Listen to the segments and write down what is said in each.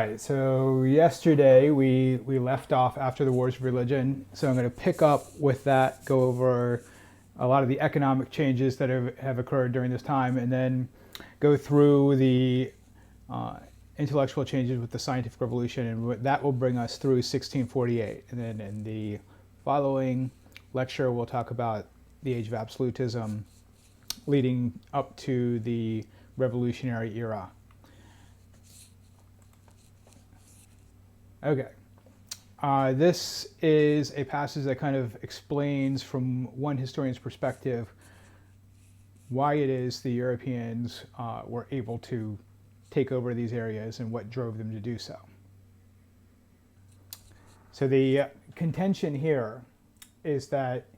Right, so yesterday we left off after the wars of religion. So I'm going to pick up with that, go over a lot of the economic changes that have occurred during this time, and then go through the uh, intellectual changes with the scientific revolution, and that will bring us through 1648. And then in the following lecture, we'll talk about the age of absolutism leading up to the revolutionary era. Okay. This is a passage that kind of explains from one historian's perspective why it is the Europeans were able to take over these areas and what drove them to do so. So the contention here is that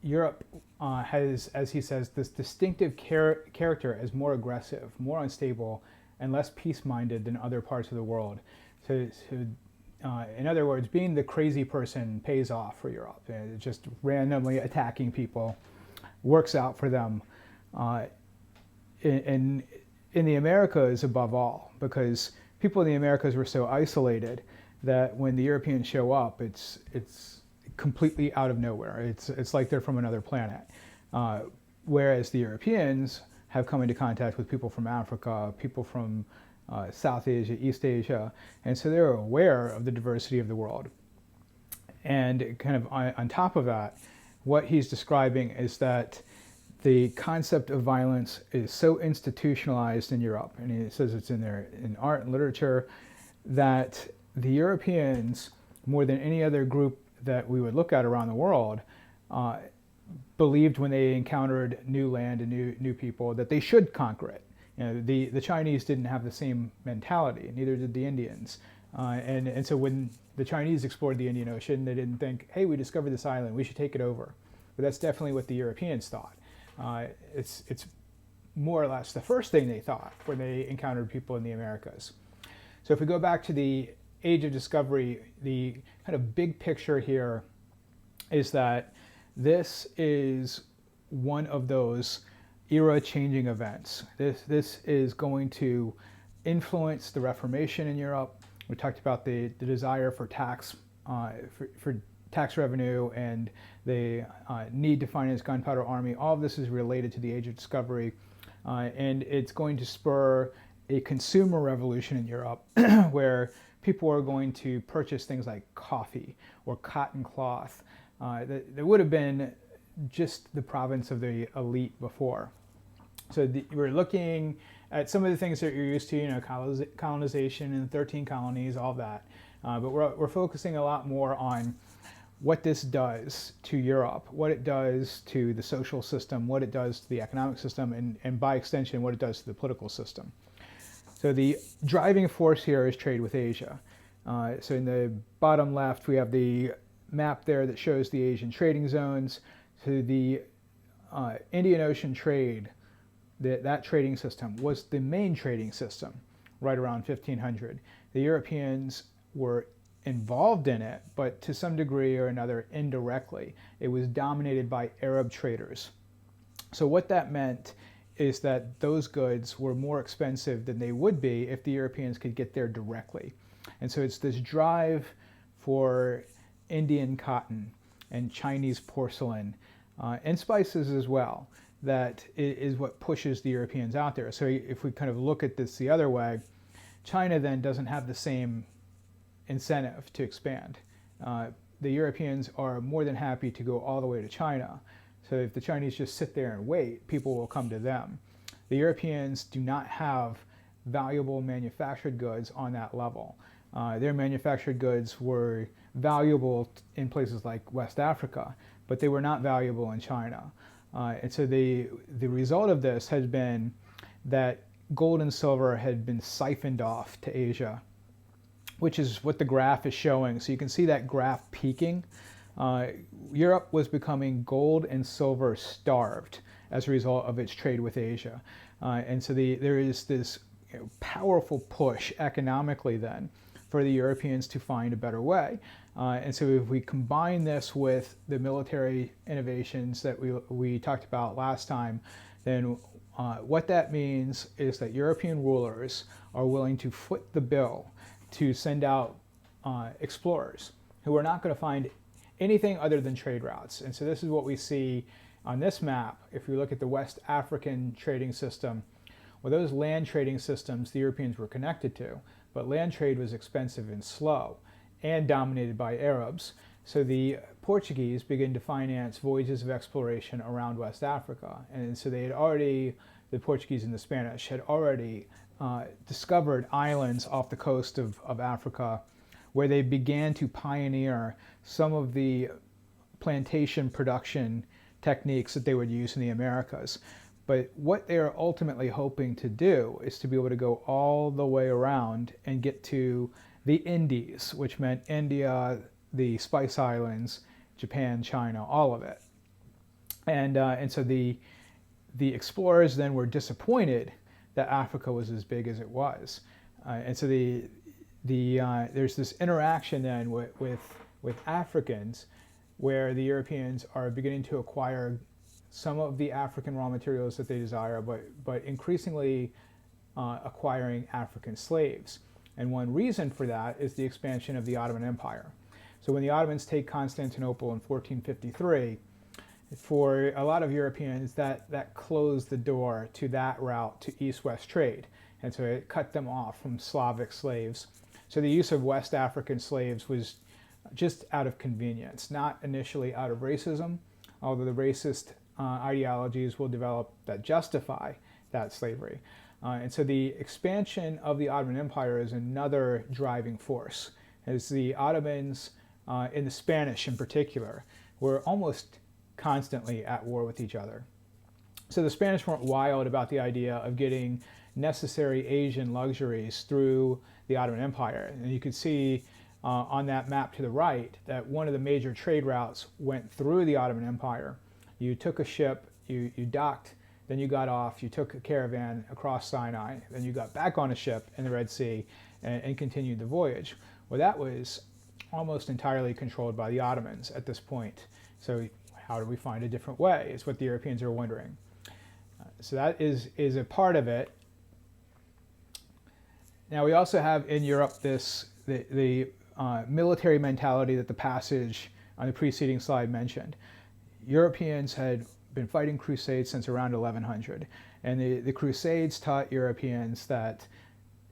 Europe has, as he says, this distinctive character as more aggressive, more unstable, and less peace-minded than other parts of the world. In other words, being the crazy person pays off for Europe. Just randomly attacking people works out for them. In the Americas, above all, because people in the Americas were so isolated that when the Europeans show up, it's completely out of nowhere. It's like they're from another planet. Whereas the Europeans have come into contact with people from Africa, people from South Asia, East Asia, and so they're aware of the diversity of the world. And kind of on top of that, what he's describing is that the concept of violence is so institutionalized in Europe, and he says it's in there in art and literature, that the Europeans, more than any other group that we would look at around the world, believed when they encountered new land and new people that they should conquer it. You know, the Chinese didn't have the same mentality, neither did the Indians. And so when the Chinese explored the Indian Ocean, they didn't think, hey, we discovered this island, we should take it over. But that's definitely what the Europeans thought. It's more or less the first thing they thought when they encountered people in the Americas. So if we go back to the Age of Discovery, the kind of big picture here is that this is one of those era-changing events. This is going to influence the Reformation in Europe. We talked about the desire for tax revenue and the need to finance gunpowder army. All of this is related to the Age of Discovery, and it's going to spur a consumer revolution in Europe where people are going to purchase things like coffee or cotton cloth that would have been just the province of the elite before. So we're looking at some of the things that you're used to, you know, colonization and 13 colonies, all that. But we're focusing a lot more on what this does to Europe, what it does to the social system, what it does to the economic system, and by extension, what it does to the political system. So the driving force here is trade with Asia. So in the bottom left, we have the map there that shows the Asian trading zones. So the Indian Ocean trade, that trading system was the main trading system right around 1500. The Europeans were involved in it, but to some degree or another indirectly. It was dominated by Arab traders. So what that meant is that those goods were more expensive than they would be if the Europeans could get there directly. And so it's this drive for Indian cotton and Chinese porcelain and spices as well that is what pushes the Europeans out there. So if we kind of look at this the other way, China then doesn't have the same incentive to expand. The Europeans are more than happy to go all the way to China. So if the Chinese just sit there and wait, people will come to them. The Europeans do not have valuable manufactured goods on that level. Their manufactured goods were valuable in places like West Africa, but they were not valuable in China. And so the result of this has been that gold and silver had been siphoned off to Asia, which is what the graph is showing. So you can see that graph peaking. Europe was becoming gold and silver starved as a result of its trade with Asia. And so there is this powerful push economically then for the Europeans to find a better way. And so if we combine this with the military innovations that we talked about last time, then What that means is that European rulers are willing to foot the bill to send out explorers who are not going to find anything other than trade routes. And so this is what we see on this map. If you look at the West African trading system, well, those land trading systems the Europeans were connected to, but land trade was expensive and slow and dominated by Arabs. So the Portuguese began to finance voyages of exploration around West Africa. And so the Portuguese and the Spanish had already discovered islands off the coast of Africa where they began to pioneer some of the plantation production techniques that they would use in the Americas. But what they are ultimately hoping to do is to be able to go all the way around and get to the Indies, which meant India, the Spice Islands, Japan, China, all of it. And so the explorers then were disappointed that Africa was as big as it was. And so there's this interaction then with Africans where the Europeans are beginning to acquire some of the African raw materials that they desire, but increasingly acquiring African slaves. And one reason for that is the expansion of the Ottoman Empire. So when the Ottomans take Constantinople in 1453, for a lot of Europeans, that closed the door to that route to east-west trade. And so it cut them off from Slavic slaves. So the use of West African slaves was just out of convenience, not initially out of racism, although the racist ideologies will develop that justify that slavery. And so the expansion of the Ottoman Empire is another driving force, as the Ottomans, and the Spanish in particular, were almost constantly at war with each other. So the Spanish weren't wild about the idea of getting necessary Asian luxuries through the Ottoman Empire. And you can see on that map to the right that one of the major trade routes went through the Ottoman Empire. You took a ship, you docked, then you got off, you took a caravan across Sinai, then you got back on a ship in the Red Sea and continued the voyage. Well, that was almost entirely controlled by the Ottomans at this point. So how do we find a different way is what the Europeans are wondering. So that is a part of it. Now we also have in Europe the military mentality that the passage on the preceding slide mentioned. Europeans had been fighting crusades since around 1100, and the crusades taught Europeans that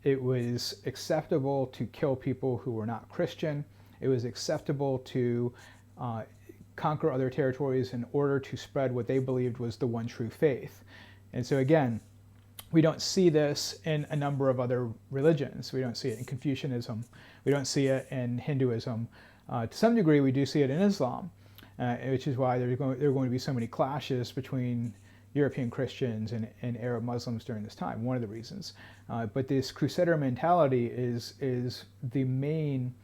it was acceptable to kill people who were not Christian. It was acceptable to conquer other territories in order to spread what they believed was the one true faith. And so again, we don't see this in a number of other religions. We don't see it in Confucianism. We don't see it in Hinduism. To some degree, we do see it in Islam, which is why there are going to be so many clashes between European Christians and Arab Muslims during this time, one of the reasons. But this Crusader mentality is the main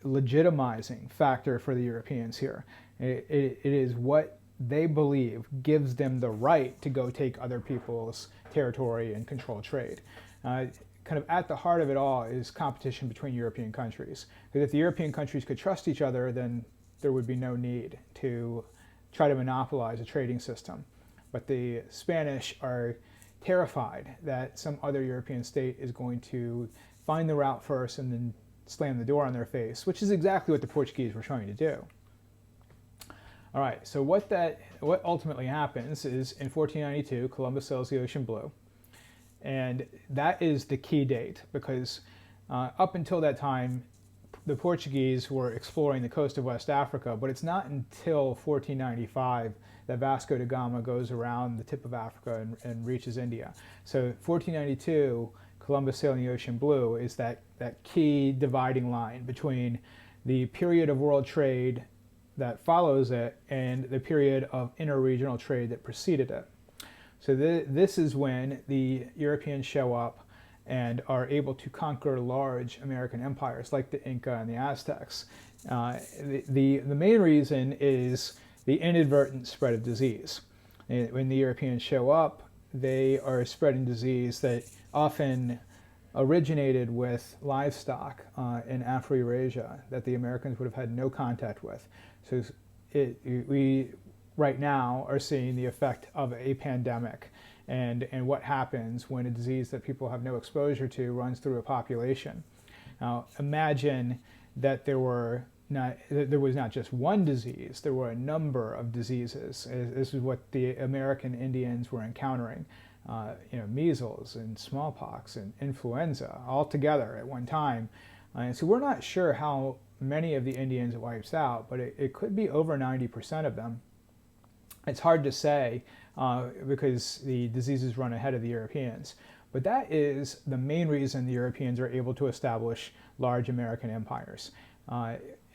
legitimizing factor for the Europeans here. It is what they believe gives them the right to go take other people's territory and control trade. Kind of at the heart of it all is competition between European countries. Because if the European countries could trust each other, then there would be no need to try to monopolize a trading system. But the Spanish are terrified that some other European state is going to find the route first and then slam the door on their face, which is exactly what the Portuguese were trying to do. All right, so what ultimately happens is in 1492, Columbus sails the ocean blue. And that is the key date because up until that time, the Portuguese were exploring the coast of West Africa, but it's not until 1495 that Vasco da Gama goes around the tip of Africa and reaches India. So 1492, Columbus sailing the ocean blue is that key dividing line between the period of world trade that follows it and the period of interregional trade that preceded it. So this is when the Europeans show up and are able to conquer large American empires like the Inca and the Aztecs. The main reason is the inadvertent spread of disease. And when the Europeans show up, they are spreading disease that often originated with livestock in Afro-Eurasia that the Americans would have had no contact with. So right now are seeing the effect of a pandemic and what happens when a disease that people have no exposure to runs through a population. Now, imagine that there was not just one disease, there were a number of diseases. This is what the American Indians were encountering. Measles and smallpox and influenza all together at one time. And so we're not sure how many of the Indians it wipes out, but it could be over 90% of them. It's hard to say because the diseases run ahead of the Europeans. But that is the main reason the Europeans are able to establish large American empires.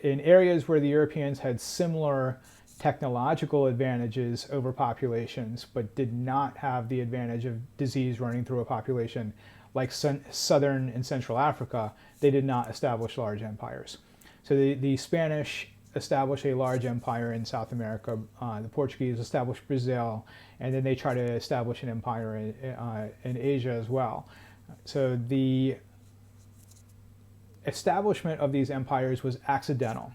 In areas where the Europeans had similar technological advantages over populations, but did not have the advantage of disease running through a population, like southern and central Africa, they did not establish large empires. So the Spanish established a large empire in South America, the Portuguese established Brazil, and then they try to establish an empire in Asia as well. So the establishment of these empires was accidental.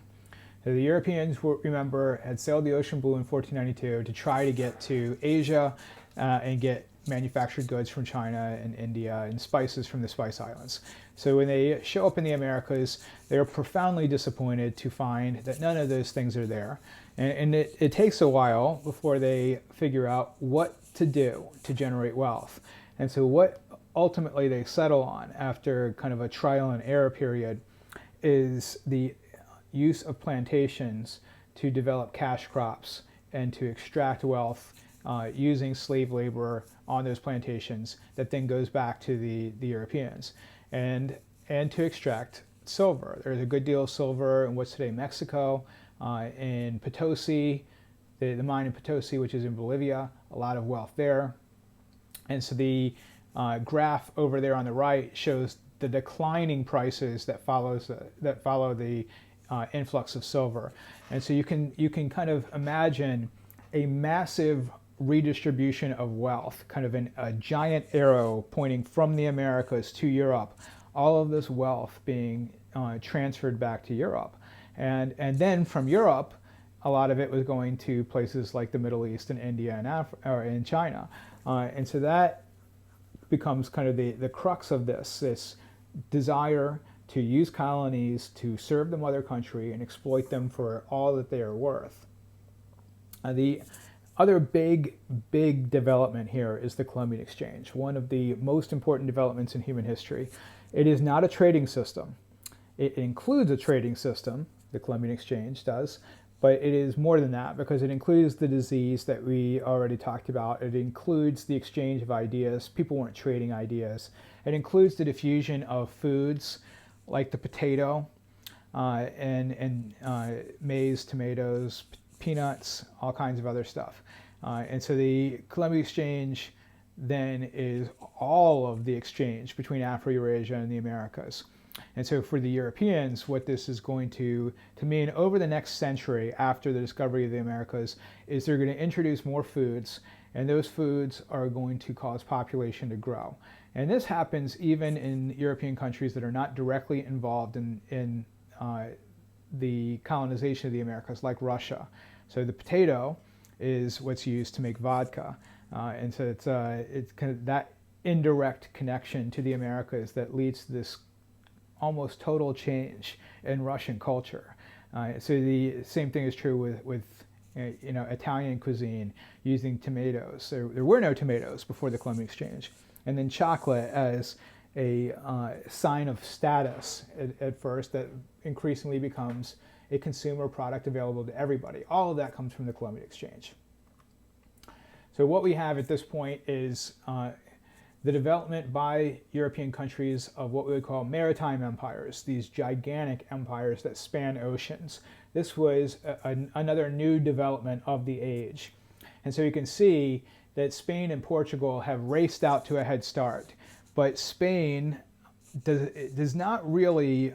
So the Europeans, remember, had sailed the ocean blue in 1492 to try to get to Asia and get manufactured goods from China and India and spices from the Spice Islands. So when they show up in the Americas, they're profoundly disappointed to find that none of those things are there. And it takes a while before they figure out what to do to generate wealth. And so what ultimately they settle on after kind of a trial and error period is the use of plantations to develop cash crops and to extract wealth using slave labor on those plantations that then goes back to the Europeans, and to extract silver. There's a good deal of silver in what's today Mexico, in Potosi, the mine in Potosi, which is in Bolivia, a lot of wealth there. And so the graph over there on the right shows the declining prices that follow the influx of silver. And so you can kind of imagine a massive redistribution of wealth, kind of a giant arrow pointing from the Americas to Europe, all of this wealth being transferred back to Europe. And then from Europe, a lot of it was going to places like the Middle East and India and China. And so that becomes kind of the crux of this desire to use colonies to serve the mother country and exploit them for all that they are worth. The other big development here is the Columbian Exchange, one of the most important developments in human history. It is not a trading system. It includes a trading system, the Columbian Exchange does, but it is more than that because it includes the disease that we already talked about. It includes the exchange of ideas. People weren't trading ideas. It includes the diffusion of foods like the potato and maize, tomatoes, peanuts, all kinds of other stuff. And so the Columbian Exchange then is all of the exchange between Afro-Eurasia and the Americas. And so for the Europeans, what this is going to mean over the next century after the discovery of the Americas is they're going to introduce more foods, and those foods are going to cause population to grow. And this happens even in European countries that are not directly involved in the colonization of the Americas, like Russia. So the potato is what's used to make vodka. And so it's kind of that indirect connection to the Americas that leads to this almost total change in Russian culture. So the same thing is true with Italian cuisine using tomatoes. There were no tomatoes before the Columbian Exchange. And then chocolate as a sign of status at first that increasingly becomes a consumer product available to everybody. All of that comes from the Columbian Exchange. So what we have at this point is the development by European countries of what we would call maritime empires, these gigantic empires that span oceans. This was another new development of the age. And so you can see that Spain and Portugal have raced out to a head start, but Spain does not really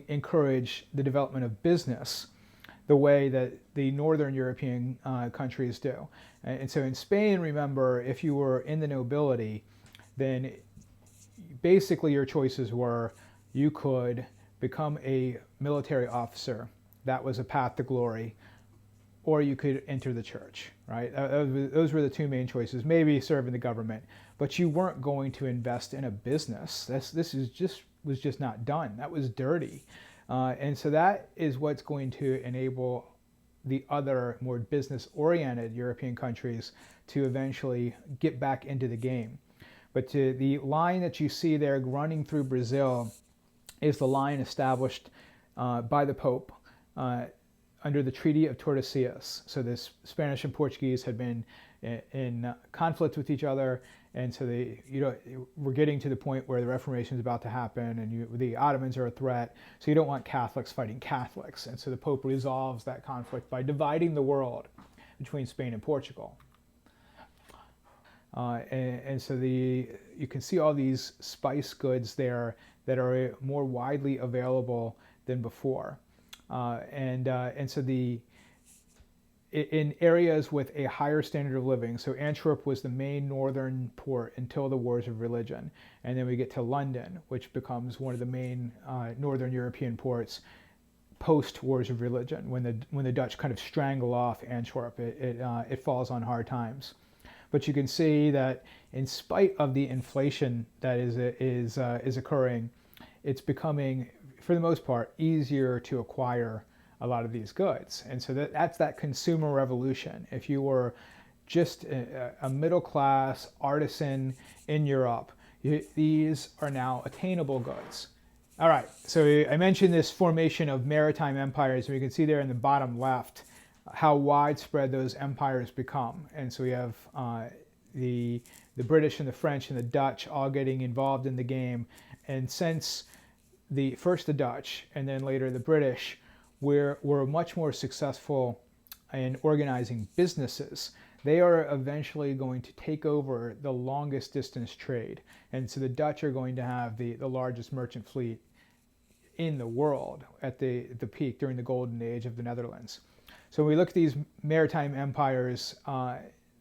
encourage the development of business the way that the northern European countries do. And so in Spain, remember, if you were in the nobility, then basically your choices were you could become a military officer. That was a path to glory. or you could enter the church, right? Those were the two main choices. Maybe serve in the government, but you weren't going to invest in a business. Was just not done. That was dirty, and so that is what's going to enable the other more business-oriented European countries to eventually get back into the game. But the line that you see there running through Brazil is the line established by the Pope under the Treaty of Tordesillas. So the Spanish and Portuguese had been in conflict with each other, and so we're getting to the point where the Reformation is about to happen, and the Ottomans are a threat. So you don't want Catholics fighting Catholics, and so the Pope resolves that conflict by dividing the world between Spain and Portugal. And so you can see all these spice goods there that are more widely available than before, and so in areas with a higher standard of living. So Antwerp was the main northern port until the Wars of Religion, and then we get to London, which becomes one of the main northern European ports post Wars of Religion. When the Dutch kind of strangle off Antwerp, it falls on hard times. But you can see that in spite of the inflation that is occurring, it's becoming, for the most part, easier to acquire a lot of these goods. And so that's that consumer revolution. If you were just a middle-class artisan in Europe, these are now attainable goods. All right, so I mentioned this formation of maritime empires, and we can see there in the bottom left how widespread those empires become. And so we have the British and the French and the Dutch all getting involved in the game. And since first the Dutch and then later the British were much more successful in organizing businesses, they are eventually going to take over the longest distance trade. And so the Dutch are going to have the largest merchant fleet in the world at the peak during the golden age of the Netherlands. So when we look at these maritime empires,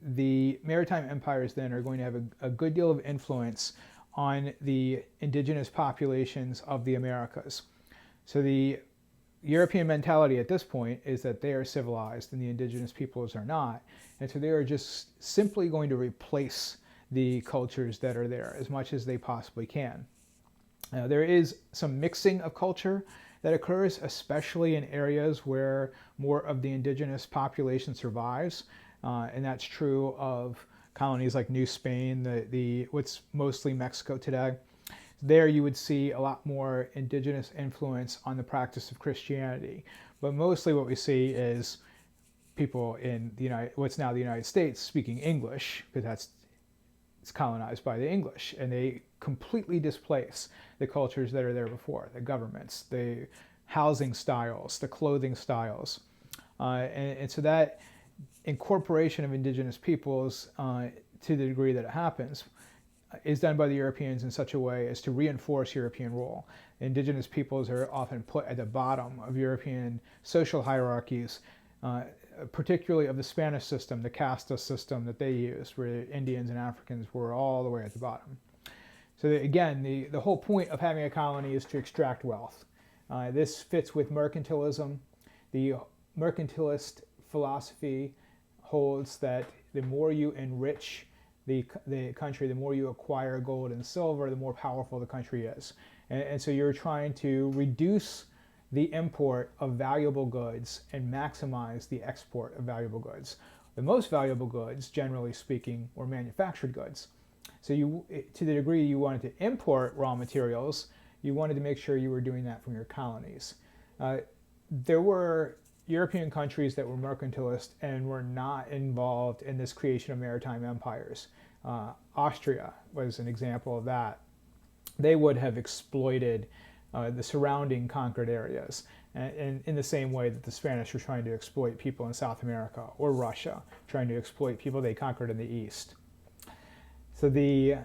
the maritime empires then are going to have a good deal of influence on the indigenous populations of the Americas. So the European mentality at this point is that they are civilized and the indigenous peoples are not. And so they are just simply going to replace the cultures that are there as much as they possibly can. There is some mixing of culture that occurs, especially in areas where more of the indigenous population survives. And that's true of colonies like New Spain, what's mostly Mexico today. There you would see a lot more indigenous influence on the practice of Christianity. But mostly what we see is people in what's now the United States speaking English, because it's colonized by the English, and they completely displace the cultures that are there before, the governments, the housing styles, the clothing styles. And so that incorporation of indigenous peoples, to the degree that it happens, is done by the Europeans in such a way as to reinforce European rule. Indigenous peoples are often put at the bottom of European social hierarchies, particularly of the Spanish system, the casta system that they used, where Indians and Africans were all the way at the bottom. So again, the whole point of having a colony is to extract wealth. This fits with mercantilism. The mercantilist philosophy holds that the more you enrich the country, the more you acquire gold and silver, the more powerful the country is. And so you're trying to reduce the import of valuable goods and maximize the export of valuable goods. The most valuable goods, generally speaking, were manufactured goods. So to the degree you wanted to import raw materials, you wanted to make sure you were doing that from your colonies. There were European countries that were mercantilist and were not involved in this creation of maritime empires. Austria was an example of that. They would have exploited the surrounding conquered areas, and in the same way that the Spanish were trying to exploit people in South America, or Russia trying to exploit people they conquered in the East. So the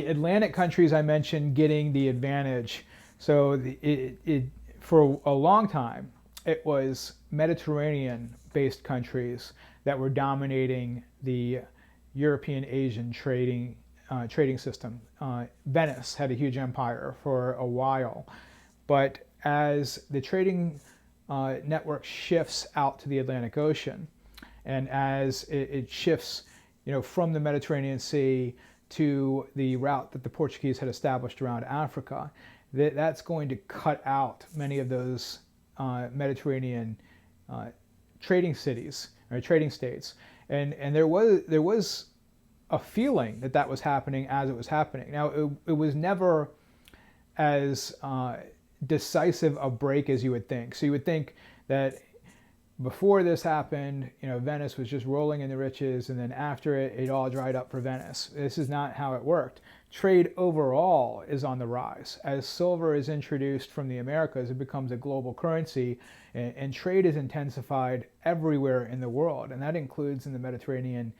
Atlantic countries I mentioned getting the advantage. So for a long time, it was Mediterranean-based countries that were dominating the European-Asian trading system. Venice had a huge empire for a while, but as the trading network shifts out to the Atlantic Ocean. And as it shifts, from the Mediterranean Sea to the route that the Portuguese had established around Africa, that's going to cut out many of those Mediterranean trading cities or trading states. And there was a feeling that was happening as it was happening. Now, it was never as decisive a break as you would think. So you would think that before this happened, Venice was just rolling in the riches, and then after it all dried up for Venice. This is not how it worked. Trade overall is on the rise. As silver is introduced from the Americas, it becomes a global currency, and trade is intensified everywhere in the world, and that includes in the Mediterranean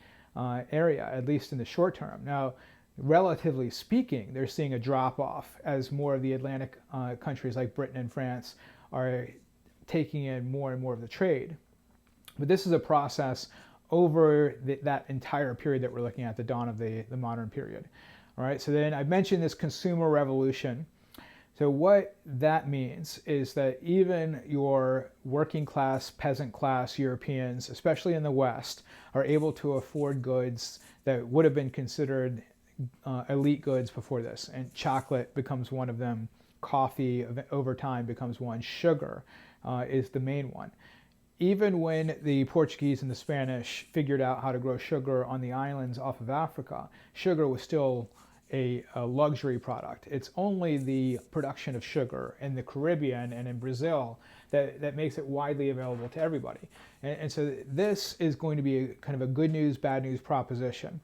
area, at least in the short term. Now, relatively speaking, they're seeing a drop-off as more of the Atlantic countries like Britain and France are taking in more and more of the trade. But this is a process over that entire period that we're looking at, the dawn of the modern period. All right, so then I mentioned this consumer revolution. So what that means is that even your working class, peasant class Europeans, especially in the West, are able to afford goods that would have been considered elite goods before this. And chocolate becomes one of them. Coffee over time becomes one. Sugar is the main one. Even when the Portuguese and the Spanish figured out how to grow sugar on the islands off of Africa, sugar was still a luxury product. It's only the production of sugar in the Caribbean and in Brazil that makes it widely available to everybody. And so this is going to be a kind of a good news, bad news proposition.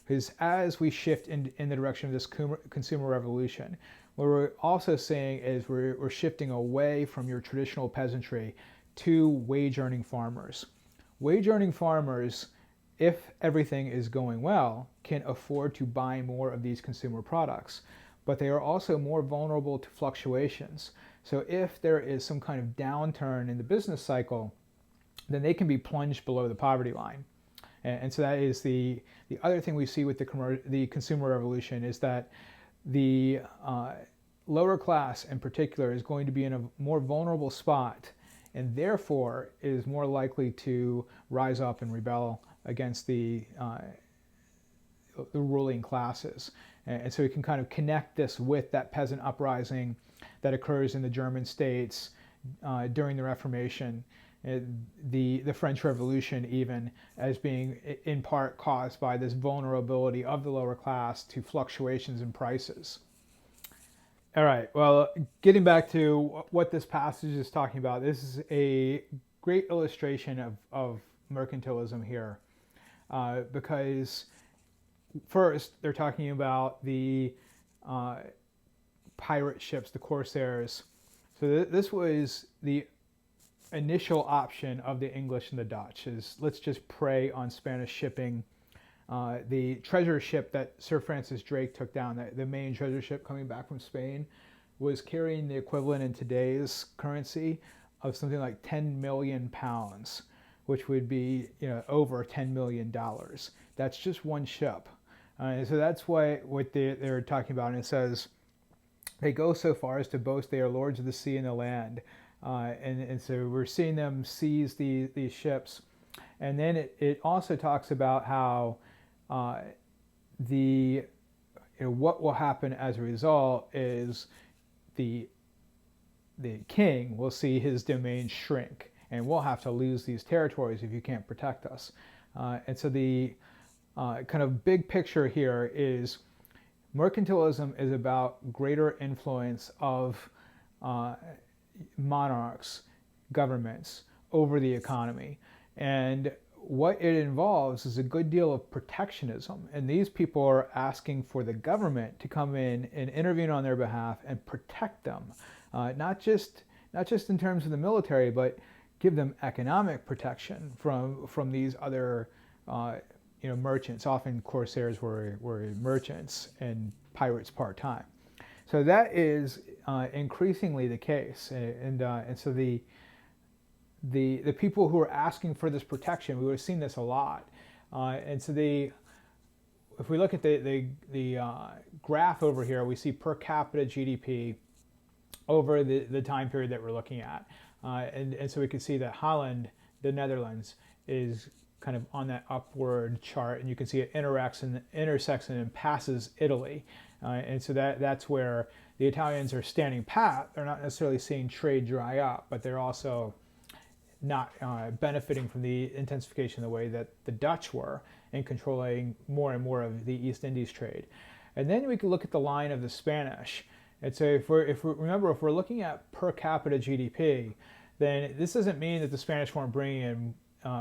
Because as we shift in the direction of this consumer revolution, what we're also saying is we're shifting away from your traditional peasantry to wage-earning farmers. Wage-earning farmers, if everything is going well, can afford to buy more of these consumer products, but they are also more vulnerable to fluctuations. So if there is some kind of downturn in the business cycle, then they can be plunged below the poverty line. And so that is the other thing we see with the consumer revolution, is that the lower class in particular is going to be in a more vulnerable spot, and therefore is more likely to rise up and rebel against the ruling classes. And so we can kind of connect this with that peasant uprising that occurs in the German states during the Reformation, the French Revolution even, as being in part caused by this vulnerability of the lower class to fluctuations in prices. All right, well, getting back to what this passage is talking about, this is a great illustration of mercantilism here, because first they're talking about the pirate ships, the corsairs. So this was the initial option of the English and the Dutch, is let's just prey on Spanish shipping. The treasure ship that Sir Francis Drake took down, the main treasure ship coming back from Spain, was carrying the equivalent in today's currency of something like 10 million pounds, which would be over $10 million. That's just one ship. And so that's what they're talking about. And it says, they go so far as to boast they are lords of the sea and the land. And so we're seeing them seize these ships. And then it also talks about how what will happen as a result is the king will see his domain shrink, and we'll have to lose these territories if you can't protect us. And so the kind of big picture here is mercantilism is about greater influence of monarchs, governments over the economy. And what it involves is a good deal of protectionism. And these people are asking for the government to come in and intervene on their behalf and protect them. Not just in terms of the military, but give them economic protection from these other merchants. Often corsairs were merchants and pirates part-time. So that is increasingly the case. And so the people who are asking for this protection, we would have seen this a lot. And so if we look at the graph over here, we see per capita GDP over the time period that we're looking at. And so we can see that Holland, the Netherlands, is kind of on that upward chart, and you can see it intersects and then passes Italy. And so that's where the Italians are standing pat. They're not necessarily seeing trade dry up, but they're also not benefiting from the intensification the way that the Dutch were in controlling more and more of the East Indies trade. And then we can look at the line of the Spanish. And so if we're looking at per capita GDP, then this doesn't mean that the Spanish weren't bringing in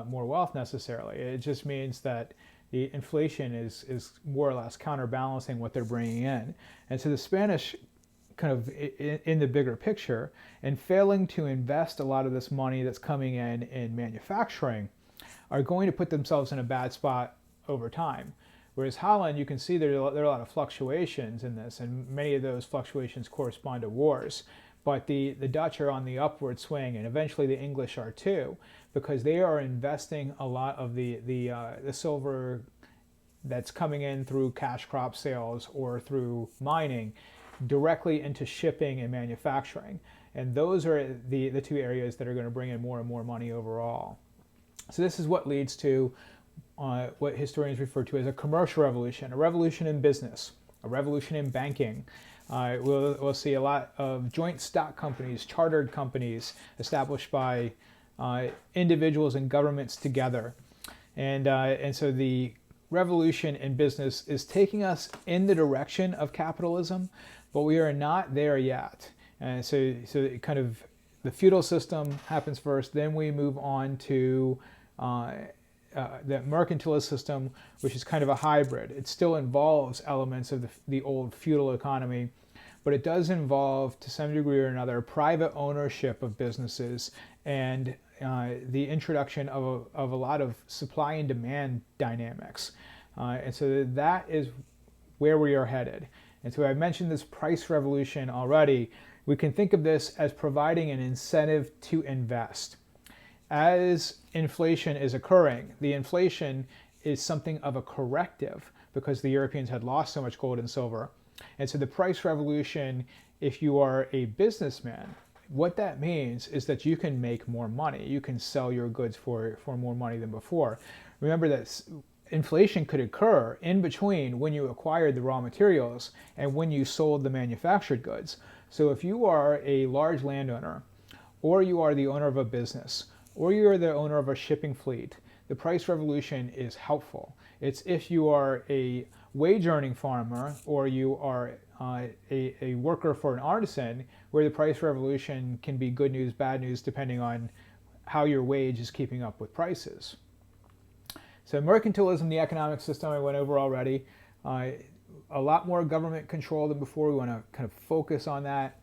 more wealth necessarily. It just means that the inflation is more or less counterbalancing what they're bringing in. And so the Spanish, kind of in the bigger picture, and failing to invest a lot of this money that's coming in manufacturing, are going to put themselves in a bad spot over time. Whereas Holland, you can see there are a lot of fluctuations in this, and many of those fluctuations correspond to wars. But the Dutch are on the upward swing, and eventually the English are too, because they are investing a lot of the silver that's coming in through cash crop sales or through mining directly into shipping and manufacturing. And those are the two areas that are going to bring in more and more money overall. So this is what leads to what historians refer to as a commercial revolution, a revolution in business, a revolution in banking. We'll see a lot of joint stock companies, chartered companies established by individuals and governments together. And so the revolution in business is taking us in the direction of capitalism, but we are not there yet. And so kind of the feudal system happens first, then we move on to the mercantilist system, which is kind of a hybrid. It still involves elements of the old feudal economy, but it does involve, to some degree or another, private ownership of businesses and the introduction of a lot of supply and demand dynamics. And so that is where we are headed. And so I mentioned this price revolution already. We can think of this as providing an incentive to invest. As inflation is occurring, the inflation is something of a corrective because the Europeans had lost so much gold and silver. And so the price revolution, if you are a businessman, what that means is that you can make more money. You can sell your goods for more money than before. Remember that inflation could occur in between when you acquired the raw materials and when you sold the manufactured goods. So if you are a large landowner, or you are the owner of a business, or you are the owner of a shipping fleet, the price revolution is helpful. It's if you are a wage-earning farmer or you are a worker for an artisan, where the price revolution can be good news, bad news, depending on how your wage is keeping up with prices. So mercantilism, the economic system I went over already, a lot more government control than before. We want to kind of focus on that.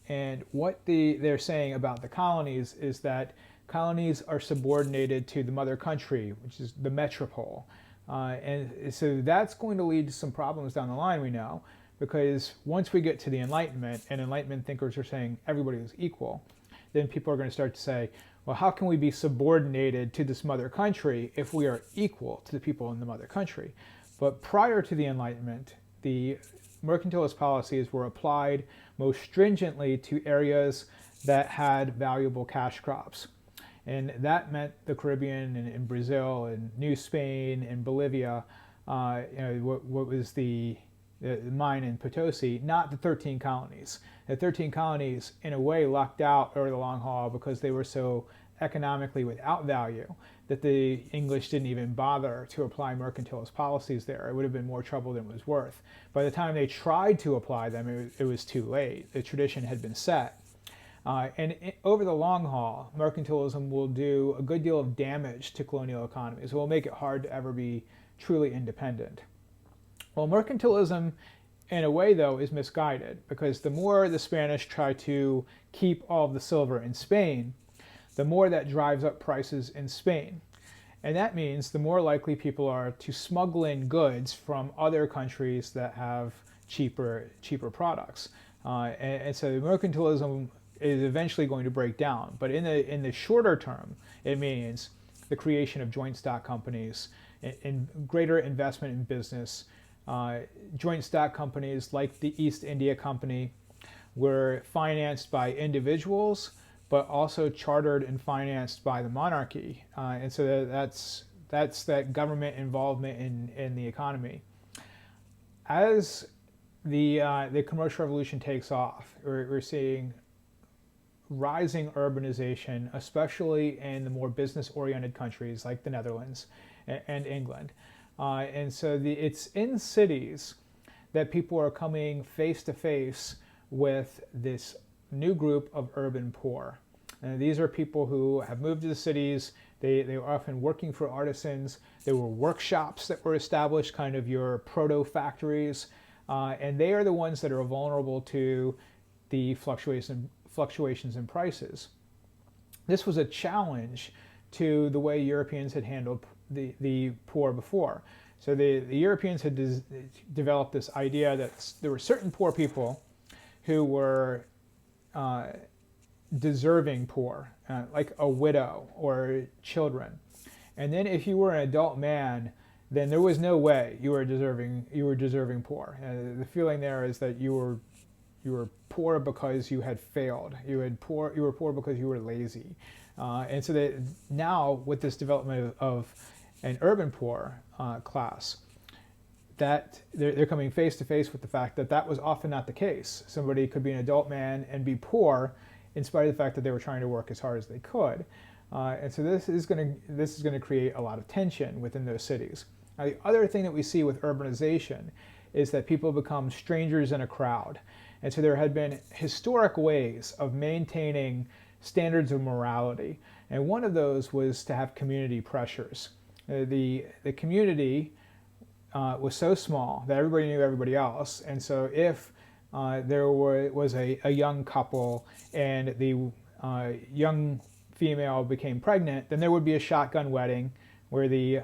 And what they're saying about the colonies is that colonies are subordinated to the mother country, which is the metropole. And so that's going to lead to some problems down the line, we know, because once we get to the Enlightenment, and Enlightenment thinkers are saying everybody is equal, then people are going to start to say, well, how can we be subordinated to this mother country if we are equal to the people in the mother country? But prior to the Enlightenment, the mercantilist policies were applied most stringently to areas that had valuable cash crops. And that meant the Caribbean and Brazil and New Spain and Bolivia, what was the mine in Potosi, not the 13 colonies. The 13 colonies, in a way, lucked out over the long haul because they were so economically without value that the English didn't even bother to apply mercantilist policies there. It would have been more trouble than it was worth. By the time they tried to apply them, it was too late. The tradition had been set. Over the long haul, mercantilism will do a good deal of damage to colonial economies. It will make it hard to ever be truly independent. Well, mercantilism, in a way, though, is misguided because the more the Spanish try to keep all of the silver in Spain, the more that drives up prices in Spain. And that means the more likely people are to smuggle in goods from other countries that have cheaper products. And so mercantilism is eventually going to break down. But in the shorter term, it means the creation of joint stock companies and greater investment in business. Joint stock companies like the East India Company were financed by individuals, but also chartered and financed by the monarchy. And so that's that government involvement in the economy. As the commercial revolution takes off, we're seeing rising urbanization, especially in the more business-oriented countries like the Netherlands and England. And so it's in cities that people are coming face to face with this new group of urban poor. And these are people who have moved to the cities. They were often working for artisans. There were workshops that were established, kind of your proto-factories. And they are the ones that are vulnerable to the fluctuations in prices. This was a challenge to the way Europeans had handled the poor before. So the Europeans had developed this idea that there were certain poor people who were deserving poor, like a widow or children. And then if you were an adult man, then there was no way you were deserving poor. The feeling there is that you were poor because you had failed. You were poor because you were lazy. And so that now with this development of an urban poor class, that they're coming face to face with the fact that that was often not the case. Somebody could be an adult man and be poor in spite of the fact that they were trying to work as hard as they could. And so this is going to create a lot of tension within those cities. Now, the other thing that we see with urbanization is that people become strangers in a crowd. And so there had been historic ways of maintaining standards of morality. And one of those was to have community pressures. The community was so small that everybody knew everybody else. And so if there was a young couple and the young female became pregnant, then there would be a shotgun wedding where the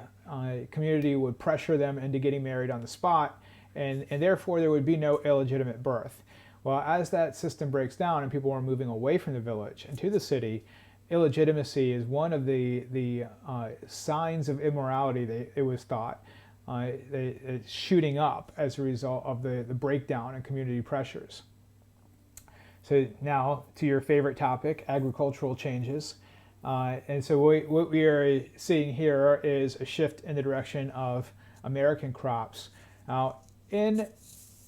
community would pressure them into getting married on the spot, and therefore there would be no illegitimate birth. Well, as that system breaks down and people are moving away from the village and to the city, illegitimacy is one of the signs of immorality, it was thought. It's shooting up as a result of the breakdown in community pressures. So now to your favorite topic, agricultural changes. And so what we are seeing here is a shift in the direction of American crops. Now, in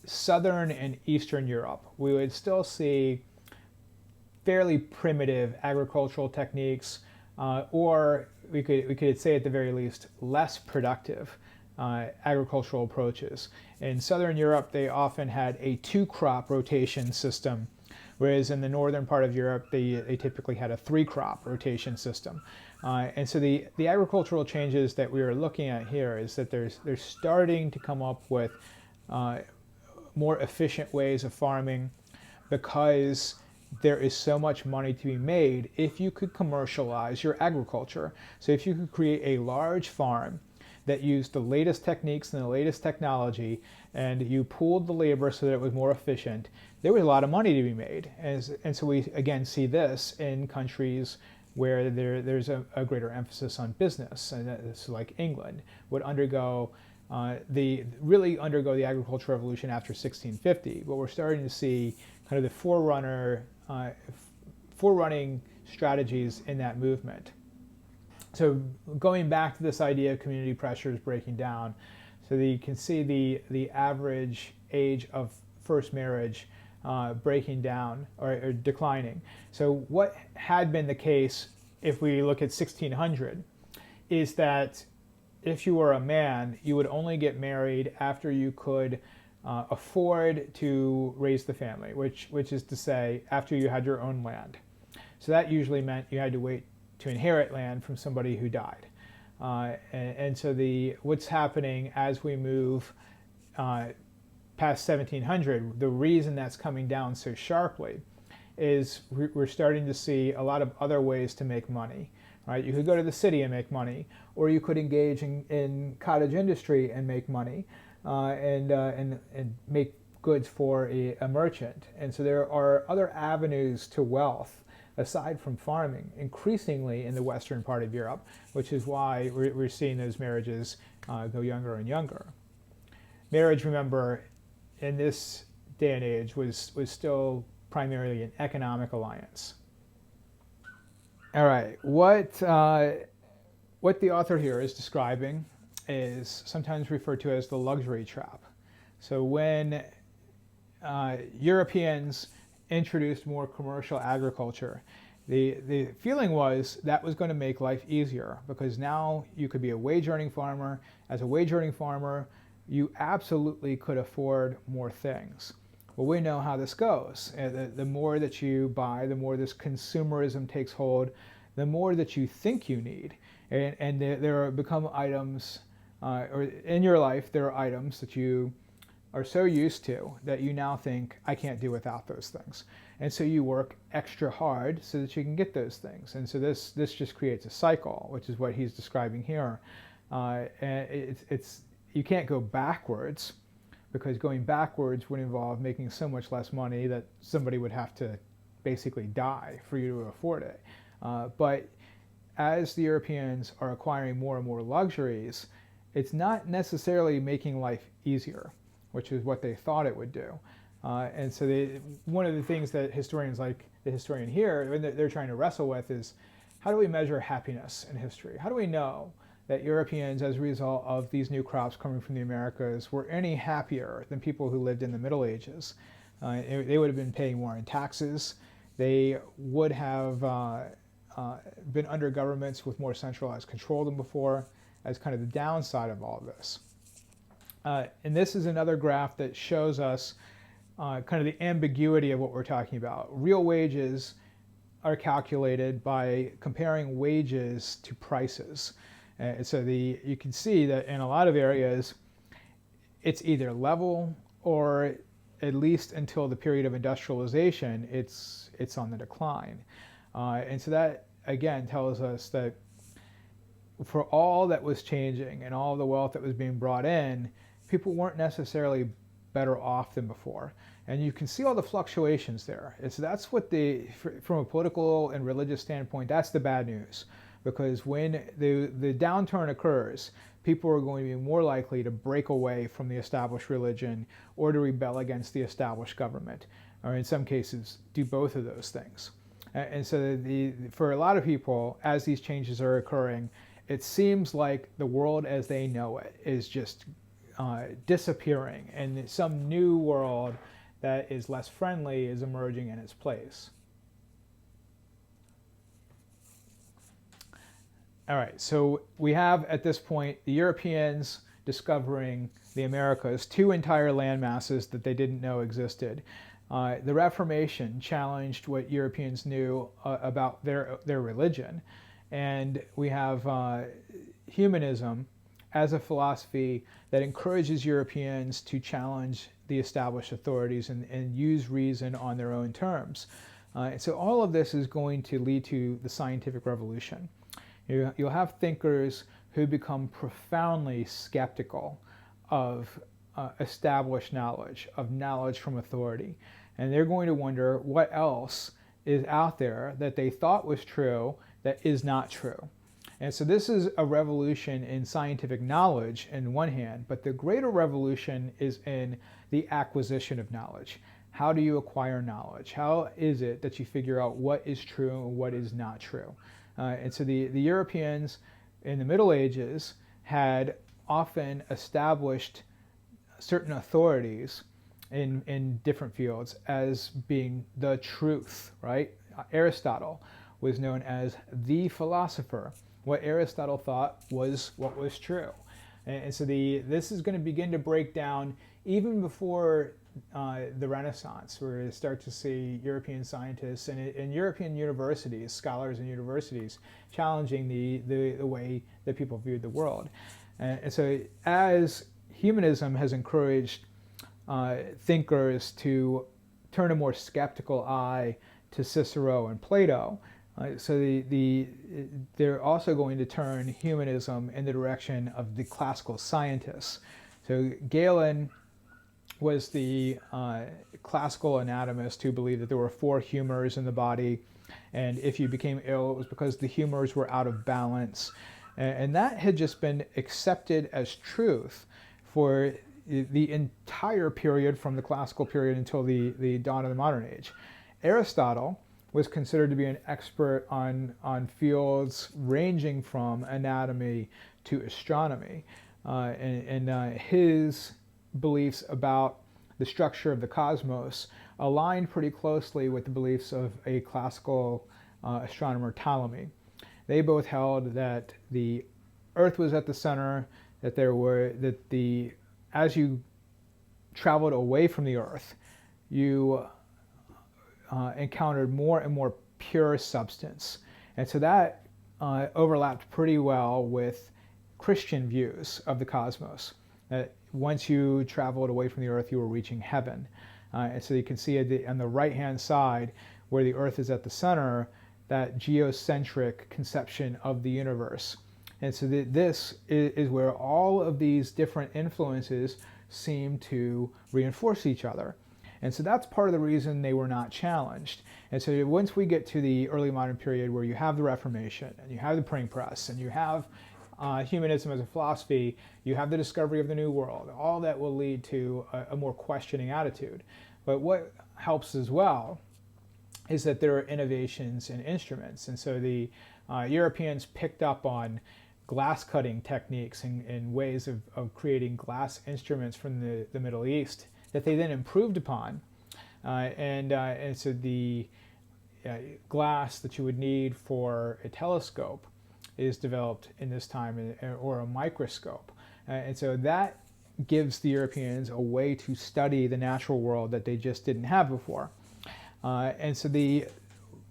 Southern and Eastern Europe, we would still see fairly primitive agricultural techniques, or we could say at the very least less productive agricultural approaches. In Southern Europe, they often had a two-crop rotation system, whereas in the northern part of Europe, they typically had a three-crop rotation system. And so the agricultural changes that we are looking at here is that they're starting to come up with more efficient ways of farming, because there is so much money to be made if you could commercialize your agriculture. So if you could create a large farm that used the latest techniques and the latest technology, and you pooled the labor so that it was more efficient, there was a lot of money to be made. And so we again see this in countries where there's a greater emphasis on business, and it's like England would really undergo the agricultural revolution after 1650. But we're starting to see kind of the forerunning strategies in that movement. So going back to this idea of community pressures breaking down, so that you can see the average age of first marriage breaking down or declining. So what had been the case if we look at 1600 is that if you were a man, you would only get married after you could afford to raise the family, which is to say after you had your own land. So that usually meant you had to wait to inherit land from somebody who died. And so what's happening as we move past 1700, the reason that's coming down so sharply is we're starting to see a lot of other ways to make money. Right? You could go to the city and make money, or you could engage in cottage industry and make money, and make goods for a merchant. And so there are other avenues to wealth aside from farming, increasingly in the western part of Europe, which is why we're seeing those marriages go younger and younger. Marriage, remember, in this day and age was still primarily an economic alliance. All right. What the author here is describing is sometimes referred to as the luxury trap. So when Europeans introduced more commercial agriculture, the feeling was that was going to make life easier because now you could be a wage earning farmer. As a wage earning farmer, you absolutely could afford more things. Well, we know how this goes. The more that you buy, the more this consumerism takes hold, the more that you think you need. And there become items, or in your life, there are items that you are so used to that you now think, I can't do without those things. And so you work extra hard so that you can get those things. And so this just creates a cycle, which is what he's describing here. And you can't go backwards because going backwards would involve making so much less money that somebody would have to basically die for you to afford it. But as the Europeans are acquiring more and more luxuries, it's not necessarily making life easier, which is what they thought it would do. And so one of the things that historians like the historian here, they're trying to wrestle with is, how do we measure happiness in history? How do we know that Europeans, as a result of these new crops coming from the Americas, were any happier than people who lived in the Middle Ages? They would have been paying more in taxes. They would have been under governments with more centralized control than before, as kind of the downside of all of this. And this is another graph that shows us kind of the ambiguity of what we're talking about. Real wages are calculated by comparing wages to prices. And so you can see that in a lot of areas, it's either level or at least until the period of industrialization, it's on the decline. And so that, again, tells us that for all that was changing and all the wealth that was being brought in, people weren't necessarily better off than before. And you can see all the fluctuations there. That's what from a political and religious standpoint, that's the bad news. Because when the downturn occurs, people are going to be more likely to break away from the established religion or to rebel against the established government, or in some cases, do both of those things. And so for a lot of people, as these changes are occurring, it seems like the world as they know it is just disappearing, and some new world that is less friendly is emerging in its place. All right, so we have at this point the Europeans discovering the Americas, two entire land masses that they didn't know existed. The Reformation challenged what Europeans knew about their religion. And we have humanism as a philosophy that encourages Europeans to challenge the established authorities and use reason on their own terms. So all of this is going to lead to the scientific revolution. You'll have thinkers who become profoundly skeptical of established knowledge, of knowledge from authority. And they're going to wonder what else is out there that they thought was true that is not true. And so this is a revolution in scientific knowledge in one hand, but the greater revolution is in the acquisition of knowledge. How do you acquire knowledge? How is it that you figure out what is true and what is not true? And so the Europeans in the Middle Ages had often established certain authorities in different fields as being the truth, right? Aristotle was known as the philosopher. What Aristotle thought was what was true. And so this is going to begin to break down even before the Renaissance, where you start to see European scientists and European universities, scholars in universities, challenging the way that people viewed the world. And so as humanism has encouraged thinkers to turn a more skeptical eye to Cicero and Plato, so they're also going to turn humanism in the direction of the classical scientists. So Galen was the classical anatomist who believed that there were 4 humors in the body, and if you became ill, it was because the humors were out of balance. And that had just been accepted as truth for the entire period from the classical period until the dawn of the modern age. Aristotle was considered to be an expert on fields ranging from anatomy to astronomy. His beliefs about the structure of the cosmos aligned pretty closely with the beliefs of a classical astronomer, Ptolemy. They both held that the Earth was at the center, as you traveled away from the Earth, you encountered more and more pure substance. And so that overlapped pretty well with Christian views of the cosmos. That once you traveled away from the Earth, you were reaching heaven. And so you can see on the right-hand side, where the Earth is at the center, that geocentric conception of the universe. And so this is where all of these different influences seem to reinforce each other. And so that's part of the reason they were not challenged. And so once we get to the early modern period where you have the Reformation, and you have the printing press, and you have humanism as a philosophy, you have the discovery of the New World, all that will lead to a more questioning attitude. But what helps as well is that there are innovations in instruments. And so the Europeans picked up on glass cutting techniques and ways of creating glass instruments from the Middle East that they then improved upon. And so the glass that you would need for a telescope is developed in this time, or a microscope. And so that gives the Europeans a way to study the natural world that they just didn't have before. And so the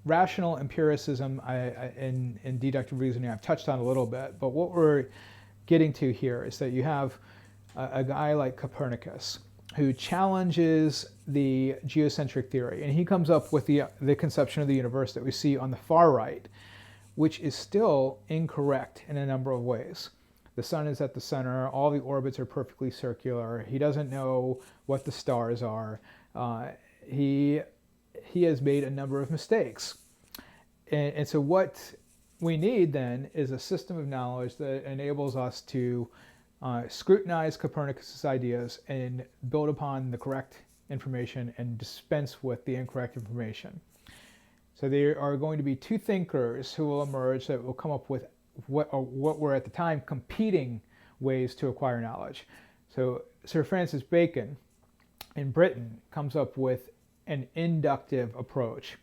rational empiricism in deductive reasoning I've touched on a little bit, but what we're getting to here is that you have a guy like Copernicus who challenges the geocentric theory, and he comes up with the conception of the universe that we see on the far right, which is still incorrect in a number of ways. The sun is at the center, all the orbits are perfectly circular, he doesn't know what the stars are, he has made a number of mistakes. And so what we need then is a system of knowledge that enables us to scrutinize Copernicus's ideas and build upon the correct information and dispense with the incorrect information. So there are going to be two thinkers who will emerge that will come up with what were at the time competing ways to acquire knowledge. So Sir Francis Bacon in Britain comes up with an inductive approach.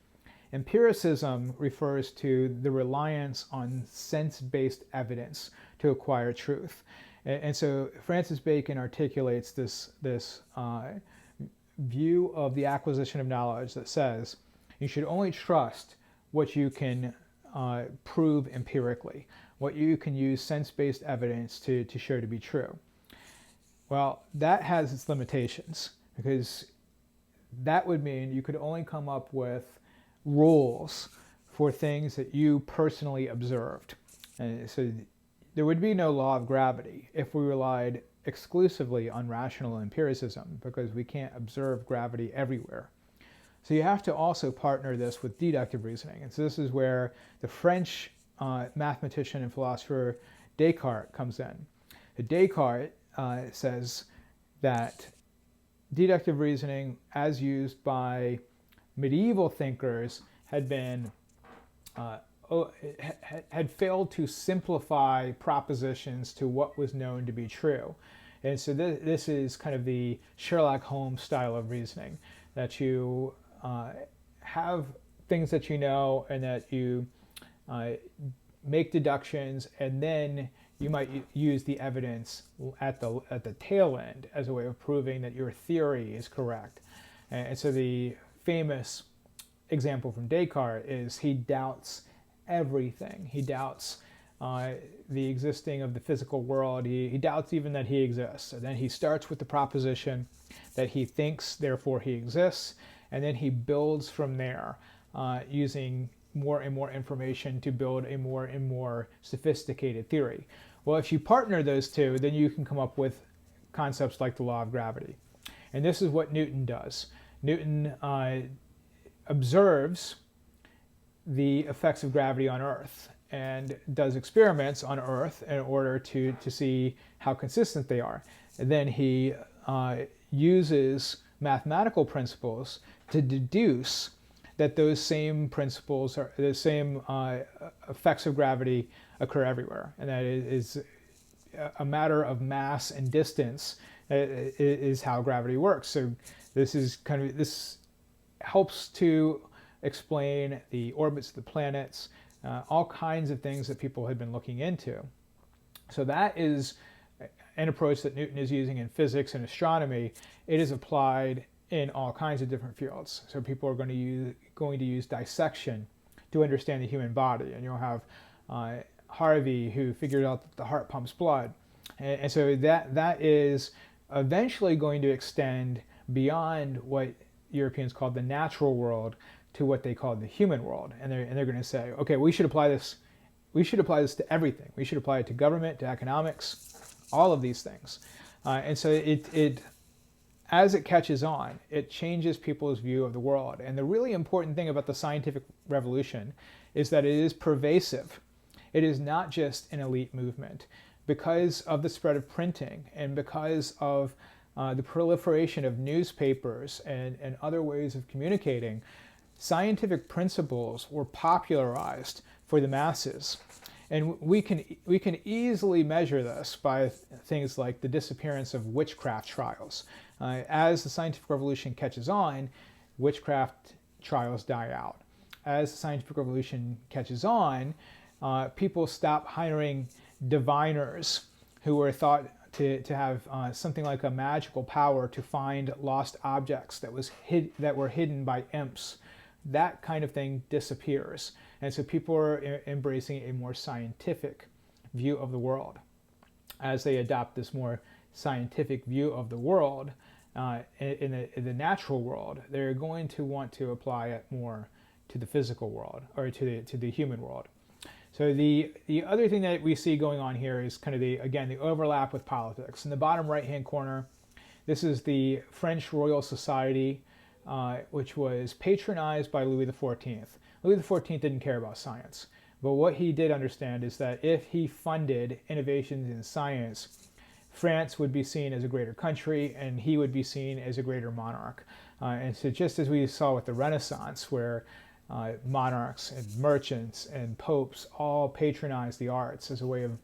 Empiricism refers to the reliance on sense-based evidence to acquire truth. And so Francis Bacon articulates this view of the acquisition of knowledge that says you should only trust what you can prove empirically, what you can use sense-based evidence to show to be true. Well, that has its limitations, because that would mean you could only come up with rules for things that you personally observed. And so there would be no law of gravity if we relied exclusively on rational empiricism, because we can't observe gravity everywhere. So you have to also partner this with deductive reasoning. And so this is where the French mathematician and philosopher Descartes comes in. Descartes says that deductive reasoning, as used by medieval thinkers, had failed to simplify propositions to what was known to be true. And so this is kind of the Sherlock Holmes style of reasoning, that you have things that you know, and that you make deductions, and then you might use the evidence at the tail end as a way of proving that your theory is correct. And so the famous example from Descartes is he doubts everything. He doubts the existing of the physical world. He doubts even that he exists. And then he starts with the proposition that he thinks, therefore he exists, and then he builds from there, using more and more information to build a more and more sophisticated theory. Well, if you partner those two, then you can come up with concepts like the law of gravity. And this is what Newton does. Newton observes the effects of gravity on Earth and does experiments on Earth in order to see how consistent they are. And then he uses mathematical principles to deduce that those same principles, are the same effects of gravity occur everywhere, and that it is a matter of mass and distance is how gravity works. So this helps to explain the orbits of the planets, all kinds of things that people had been looking into. So that is an approach that Newton is using in physics and astronomy. It is applied in all kinds of different fields. So people are going to use dissection to understand the human body, and you'll have Harvey, who figured out that the heart pumps blood, and so that is eventually going to extend beyond what Europeans called the natural world to what they called the human world, and they're going to say, okay, we should apply this to everything. We should apply it to government, to economics, all of these things, and so it as it catches on, it changes people's view of the world. And the really important thing about the scientific revolution is that it is pervasive. It is not just an elite movement. Because of the spread of printing and because of the proliferation of newspapers and other ways of communicating, scientific principles were popularized for the masses. And we can easily measure this by things like the disappearance of witchcraft trials. As the scientific revolution catches on, witchcraft trials die out. As the scientific revolution catches on, people stop hiring diviners who were thought to have something like a magical power to find lost objects that were hidden by imps. That kind of thing disappears. And so people are embracing a more scientific view of the world. As they adopt this more scientific view of the world, in the natural world, they're going to want to apply it more to the physical world, or to the human world. So the other thing that we see going on here is kind of the overlap with politics. In the bottom right-hand corner, this is the French Royal Society, which was patronized by Louis XIV. Louis XIV didn't care about science, but what he did understand is that if he funded innovations in science, France would be seen as a greater country, and he would be seen as a greater monarch. And so just as we saw with the Renaissance, where monarchs and merchants and popes all patronized the arts as a way of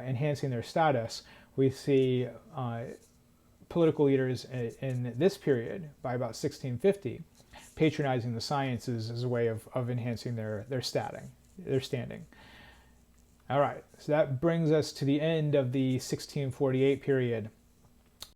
enhancing their status, we see political leaders in this period, by about 1650, patronizing the sciences as a way of enhancing their standing. All right, so that brings us to the end of the 1648 period.